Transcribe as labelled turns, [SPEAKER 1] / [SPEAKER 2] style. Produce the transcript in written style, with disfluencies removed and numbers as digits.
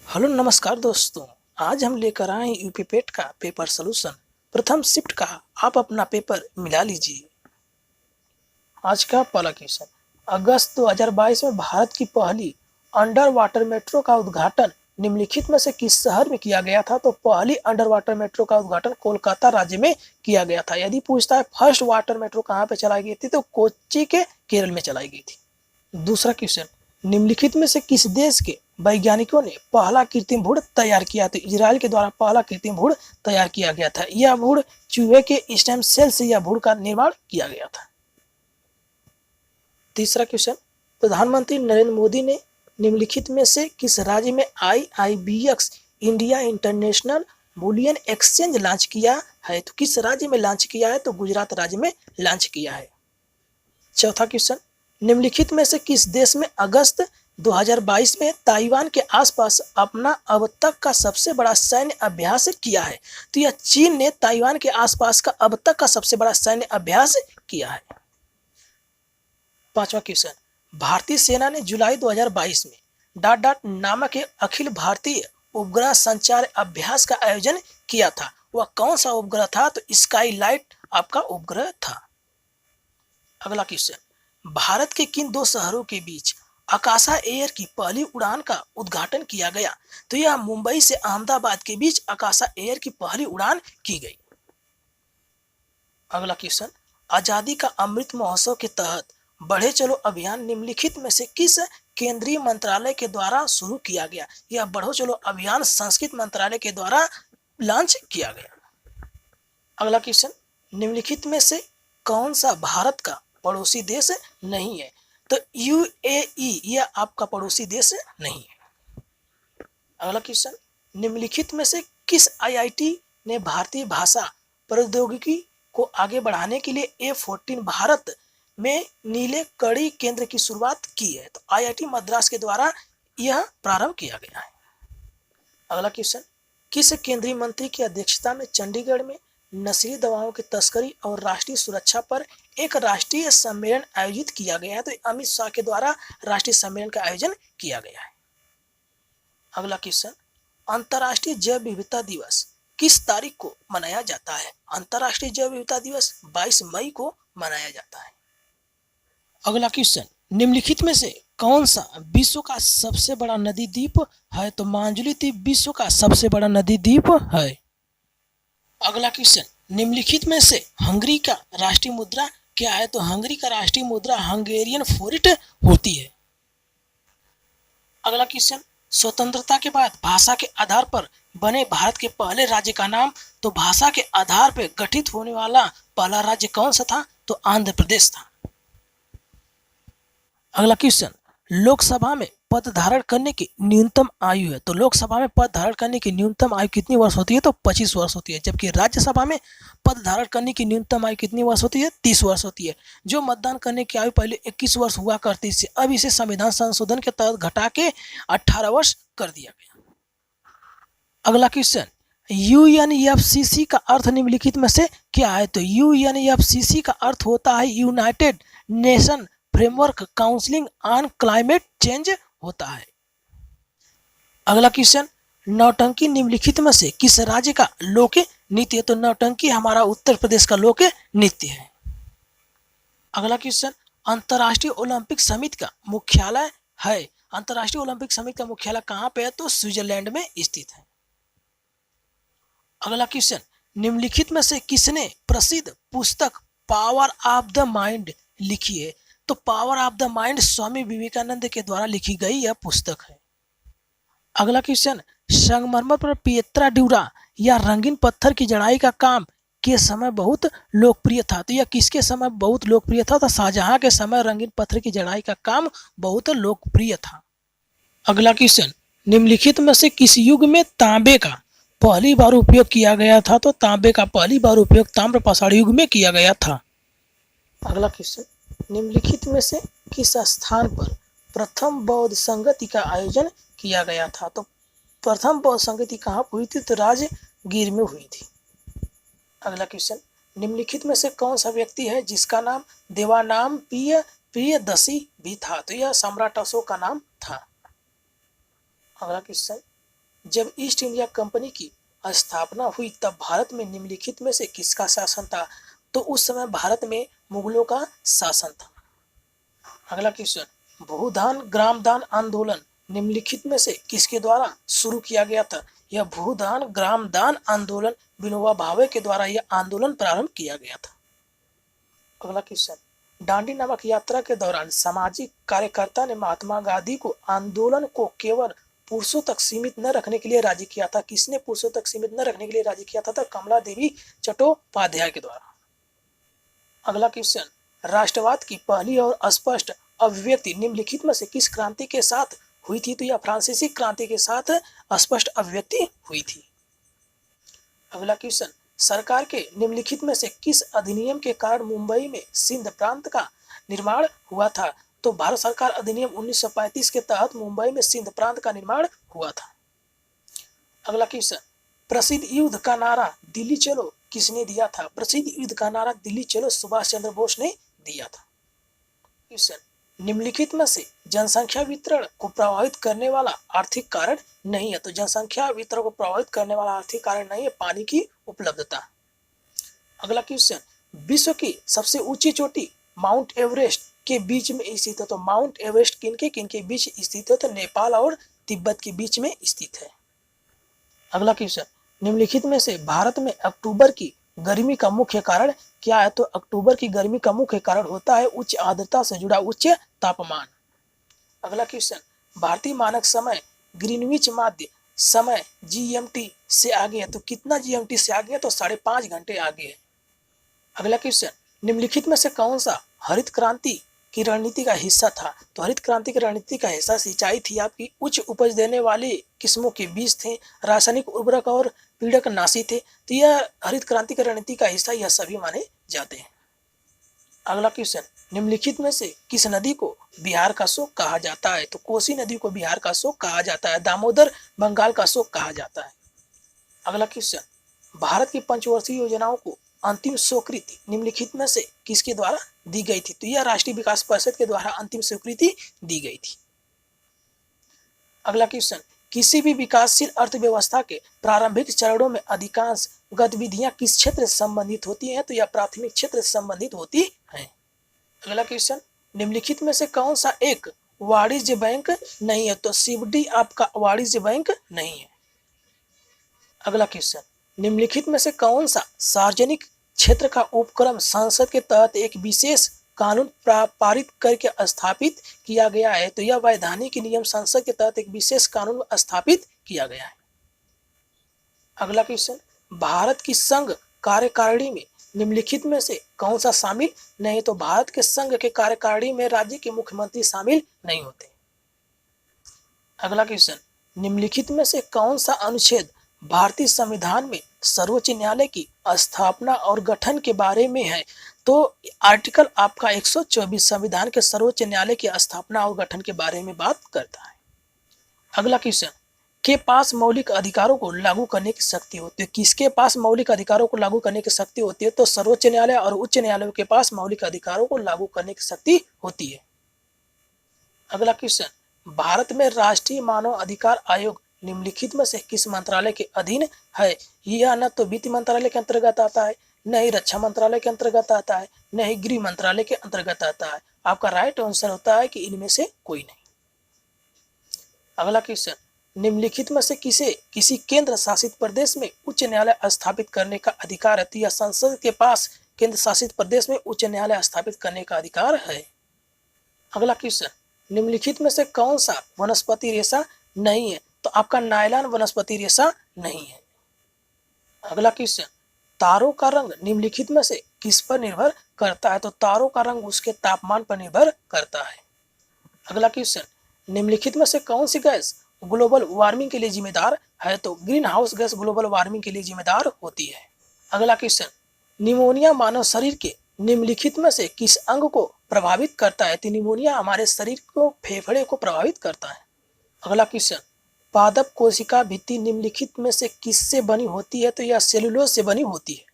[SPEAKER 1] Hello नमस्कार दोस्तों। आज हम लेकर आए यूपी पेट का पेपर सॉल्यूशन प्रथम शिफ्ट का। आप अपना पेपर मिला लीजिए। आज का पहला क्वेश्चन, अगस्त 2022 में भारत की पहली अंडर वाटर मेट्रो का उद्घाटन निम्नलिखित में से किस शहर में किया गया था? तो पहली अंडर वाटर मेट्रो का उद्घाटन कोलकाता राज्य में किया गया था। यदि पूछता है फर्स्ट वाटर मेट्रो कहाँ पे चलाई गई थी, तो कोच्चि के केरल में चलाई गई थी। दूसरा क्वेश्चन, निम्नलिखित में से किस देश के वैज्ञानिकों ने पहला कृत्रिम भ्रूण तैयार किया? तो इजराइल के द्वारा पहला कृत्रिम भ्रूण तैयार किया गया था। यह भ्रूण चूहे के स्टेम सेल से यह भ्रूण का निर्माण किया गया था। तीसरा क्वेश्चन, प्रधानमंत्री नरेंद्र मोदी ने निम्नलिखित में से किस राज्य में IIBX India international bullion exchange launch किया है? तो किस राज्य में लॉन्च किया है? तो गुजरात राज्य में लॉन्च किया है। चौथा क्वेश्चन, निम्नलिखित में से किस देश में अगस्त 2022 में ताइवान के आसपास अपना अब तक का सबसे बड़ा सैन्य अभ्यास किया है? तो यह चीन ने ताइवान के आसपास का अब तक का सबसे बड़ा सैन्य अभ्यास किया है। पांचवा क्वेश्चन, भारतीय सेना ने जुलाई 2022 में डॉट डॉट नामक एक अखिल भारतीय उपग्रह संचार अभ्यास का आयोजन किया था। वह कौन सा उपग्रह था? तो स्काईलाइट आपका उपग्रह था। अगला क्वेश्चन, भारत के किन दो शहरों के बीच आकाशा एयर की पहली उड़ान का उद्घाटन किया गया? तो यह मुंबई से अहमदाबाद के बीच आकाशा एयर की पहली उड़ान की गई। अगला क्वेश्चन, आजादी का अमृत महोत्सव के तहत बढ़े चलो अभियान निम्नलिखित में से किस केंद्रीय मंत्रालय के द्वारा शुरू किया गया? यह बढ़ो चलो अभियान संस्कृत मंत्रालय के द्वारा लॉन्च किया गया। अगला क्वेश्चन, निम्नलिखित में से कौन सा भारत का पड़ोसी देश नहीं है? तो UAE यह आपका पड़ोसी देश नहीं है। अगला क्वेश्चन, निम्नलिखित में से किस IIT ने भारतीय भाषा प्रौद्योगिकी को आगे बढ़ाने के लिए A14 भारत में नीले कड़ी केंद्र की शुरुआत की है? तो IIT मद्रास के द्वारा यह प्रारंभ किया गया है। अगला क्वेश्चन, किस केंद्रीय मंत्री की अध्यक्षता में चंडीगढ़ में नशीली दवाओं की तस्करी और राष्ट्रीय सुरक्षा पर एक राष्ट्रीय सम्मेलन आयोजित किया गया है? तो अमित शाह के द्वारा राष्ट्रीय सम्मेलन का आयोजन किया गया है। अगला क्वेश्चन, अंतर्राष्ट्रीय जैव विविधता दिवस किस तारीख को मनाया जाता है? अंतर्राष्ट्रीय जैव विविधता दिवस 22 मई को मनाया जाता है। अगला क्वेश्चन, निम्नलिखित में से कौन सा विश्व का सबसे बड़ा नदी द्वीप है? तो मांजुली द्वीप विश्व का सबसे बड़ा नदी द्वीप है। अगला क्वेश्चन, निम्नलिखित में से हंगरी का राष्ट्रीय मुद्रा क्या है? तो हंगरी का राष्ट्रीय मुद्रा हंगेरियन फोरिट होती है। अगला क्वेश्चन, स्वतंत्रता के बाद भाषा के आधार पर बने भारत के पहले राज्य का नाम? तो भाषा के आधार पर गठित होने वाला पहला राज्य कौन सा था? तो आंध्र प्रदेश था। अगला क्वेश्चन, लोकसभा में पद धारण करने की न्यूनतम आयु है? तो लोकसभा में पद धारण करने की न्यूनतम आयु कितनी वर्ष होती है? तो 25 वर्ष होती है। जबकि राज्यसभा में पद धारण करने की न्यूनतम आयु कितनी वर्ष होती है? 30 वर्ष होती है। जो मतदान करने की आयु पहले 21 वर्ष हुआ करती थी, अब इसे संविधान संशोधन के तहत घटा के 18 वर्ष कर दिया गया। अगला क्वेश्चन, UNFCCC का अर्थ निम्नलिखित में से क्या है? तो UNFCCC का अर्थ होता है United nation framework counselling on climate change होता है। अगला क्वेश्चन, नौटंकी निम्नलिखित में से किस राज्य का लोक नृत्य है? तो नौटंकी हमारा उत्तर प्रदेश का लोक नृत्य है। अगला क्वेश्चन, अंतर्राष्ट्रीय ओलंपिक समिति का मुख्यालय है? अंतर्राष्ट्रीय ओलंपिक समिति का मुख्यालय कहाँ पे है? तो स्विट्जरलैंड में स्थित है। अगला क्वेश्चन, निम्नलिखित में से किसने प्रसिद्ध पुस्तक पावर ऑफ द माइंड लिखी है? तो power of the mind Swami Vivekananda के द्वारा लिखी गई यह पुस्तक है। अगला क्वेश्चन, संगमरमर पर पिएत्रा ड्यूरा या रंगीन पत्थर की जड़ाई का काम के समय बहुत लोकप्रिय था? तो यह किसके समय बहुत लोकप्रिय था? तो शाहजहां के समय रंगीन पत्थर की जड़ाई का काम बहुत लोकप्रिय था। अगला क्वेश्चन, निम्नलिखित में से किस युग में तांबे का पहली बार उपयोग किया गया था? तो तांबे का पहली बार उपयोग ताम्र पाषाण युग में किया गया था। अगला क्वेश्चन, निम्नलिखित में से किस स्थान पर प्रथम बौद्ध संगति का आयोजन किया गया था? तो प्रथम बौद्ध संगति कहाँ हुई थी? तो राजगीर में हुई थी। अगला क्वेश्चन, निम्नलिखित में से कौन सा व्यक्ति है जिसका नाम देवानाम प्रियदर्शी भी था? तो यह सम्राट अशोक का नाम था। अगला क्वेश्चन, जब ईस्ट इंडिया कंपनी की स्थापना हुई तब भारत में निम्नलिखित में से किसका शासन था? तो उस समय भारत में मुगलों का शासन था। अगला क्वेश्चन, भूदान ग्राम दान आंदोलन निम्नलिखित में से किसके द्वारा शुरू किया गया था? यह भूदान ग्राम दान आंदोलन विनोबा भावे के द्वारा यह आंदोलन प्रारंभ किया गया था। अगला क्वेश्चन, दांडी नामक यात्रा के दौरान सामाजिक कार्यकर्ता ने महात्मा गांधी को आंदोलन को केवल पुरुषों तक सीमित न रखने के लिए राजी किया था? किसने पुरुषों तक सीमित न रखने के लिए राजी किया था? तो कमला देवी चट्टोपाध्याय के द्वारा। अगला क्वेश्चन, राष्ट्रवाद की पहली और स्पष्ट अभिव्यक्ति निम्नलिखित में से किस क्रांति के साथ हुई थी? तो यह फ्रांसीसी क्रांति के साथ स्पष्ट अभिव्यक्ति हुई थी। अगला क्वेश्चन, सरकार के निम्नलिखित में से किस अधिनियम के कारण मुंबई में सिंध प्रांत का निर्माण हुआ था? तो भारत सरकार अधिनियम 1935 के तहत मुंबई में सिंध प्रांत का निर्माण हुआ था। अगला क्वेश्चन, प्रसिद्ध युद्ध का नारा दिल्ली चलो किसने दिया था? प्रसिद्ध युद्ध का नारा दिल्ली चलो सुभाष चंद्र बोस ने दिया था। क्वेश्चन, निम्नलिखित में से जनसंख्या वितरण को प्रभावित करने वाला आर्थिक कारण नहीं है? तो जनसंख्या वितरण को प्रभावित करने वाला आर्थिक कारण नहीं है पानी की उपलब्धता। अगला क्वेश्चन, विश्व की सबसे ऊंची चोटी माउंट एवरेस्ट के बीच में स्थित है? तो माउंट एवरेस्ट किनके बीच स्थित है? तो नेपाल और तिब्बत के बीच में स्थित है। अगला क्वेश्चन, निम्नलिखित में से भारत में अक्टूबर की गर्मी का मुख्य कारण क्या है? तो अक्टूबर की गर्मी का मुख्य कारण होता है उच्च आर्द्रता से जुड़ा उच्च तापमान। अगला क्वेश्चन, भारतीय मानक समय ग्रीनविच माध्य समय जीएमटी से आगे है? तो कितना जीएमटी से आगे है? तो 5.5 घंटे आगे है। अगला क्वेश्चन, निम्नलिखित में से कौन सा हरित क्रांति की रणनीति का हिस्सा था? तो हरित क्रांति की रणनीति का हिस्सा सिंचाई थी आपकी, उच्च उपज देने वाली किस्मों के बीज थे, रासायनिक उर्वरक और पीड़क नाशी थे। तो यह हरित क्रांति की रणनीति का हिस्सा यह सभी माने जाते हैं। अगला क्वेश्चन, निम्नलिखित में से किस नदी को बिहार का शोक कहा जाता है? तो कोसी नदी को बिहार का शोक कहा जाता है, दामोदर बंगाल का शोक कहा जाता है। अगला क्वेश्चन, भारत की पंचवर्षीय योजनाओं को अंतिम स्वीकृति निम्नलिखित में से किसके द्वारा दी गई थी? तो यह राष्ट्रीय विकास परिषद के द्वारा अंतिम स्वीकृति दी गई थी। अगला क्वेश्चन, किसी भी विकासशील अर्थव्यवस्था के प्रारंभिक चरणों में अधिकांश गतिविधियां किस क्षेत्र से संबंधित होती हैं? तो यह प्राथमिक क्षेत्र से संबंधित होती हैं। अगला क्वेश्चन, निम्नलिखित में से कौन सा एक वाणिज्य बैंक नहीं है? तो सीबीडी आपका वाणिज्य बैंक नहीं है। अगला क्वेश्चन, निम्नलिखित में से कौन सा सार्वजनिक क्षेत्र का उपक्रम संसद के तहत एक विशेष कानून पारित करके स्थापित किया गया है? तो यह वैधानिक नियम संसद के तहत एक विशेष कानून स्थापित किया गया है। अगला क्वेश्चन, भारत की संघ कार्यकारिणी में निम्नलिखित में से कौन सा शामिल नहीं? तो भारत के संघ के कार्यकारिणी में राज्य के मुख्यमंत्री शामिल नहीं होते। अगला क्वेश्चन, निम्नलिखित में से कौन सा अनुच्छेद भारतीय संविधान में सर्वोच्च न्यायालय की स्थापना और गठन के बारे में है? तो आर्टिकल आपका 124 संविधान के सर्वोच्च न्यायालय की स्थापना और गठन के बारे में बात करता है। अगला क्वेश्चन, के पास मौलिक अधिकारों को लागू करने की शक्ति होती है? किसके पास मौलिक अधिकारों को लागू करने की शक्ति होती है? तो सर्वोच्च न्यायालय और उच्च न्यायालय के पास मौलिक अधिकारों को लागू करने की शक्ति होती है। अगला क्वेश्चन, भारत में राष्ट्रीय मानव अधिकार आयोग निम्नलिखित में से किस मंत्रालय के अधीन है? यह न तो वित्त मंत्रालय के अंतर्गत आता है, न ही रक्षा मंत्रालय के अंतर्गत आता है, न ही गृह मंत्रालय के अंतर्गत आता है। आपका राइट आंसर होता है कि इनमें से कोई नहीं। अगला क्वेश्चन, निम्नलिखित में से किसी केंद्र शासित प्रदेश में उच्च न्यायालय स्थापित करने का अधिकार है? तो यह संसद के पास केंद्र शासित प्रदेश में उच्च न्यायालय स्थापित करने का अधिकार है। अगला क्वेश्चन, निम्नलिखित में से कौन सा वनस्पति रेशा नहीं है? तो आपका नायलॉन वनस्पति रेशा नहीं है। अगला क्वेश्चन, तारों का रंग निम्नलिखित में से किस पर निर्भर करता है? तो तारों का रंग उसके तापमान पर निर्भर करता है। अगला क्वेश्चन, निम्नलिखित में से कौन सी गैस ग्लोबल वार्मिंग के लिए जिम्मेदार है? तो green house gas global warming के लिए जिम्मेदार होती है। अगला क्वेश्चन, निमोनिया मानव शरीर के निम्नलिखित में से किस अंग को प्रभावित करता है? तो निमोनिया हमारे शरीर को फेफड़े को प्रभावित करता है। अगला क्वेश्चन, पादप कोशिका भित्ति निम्नलिखित में से किससे बनी होती है? तो यह सेलुलोज से बनी होती है।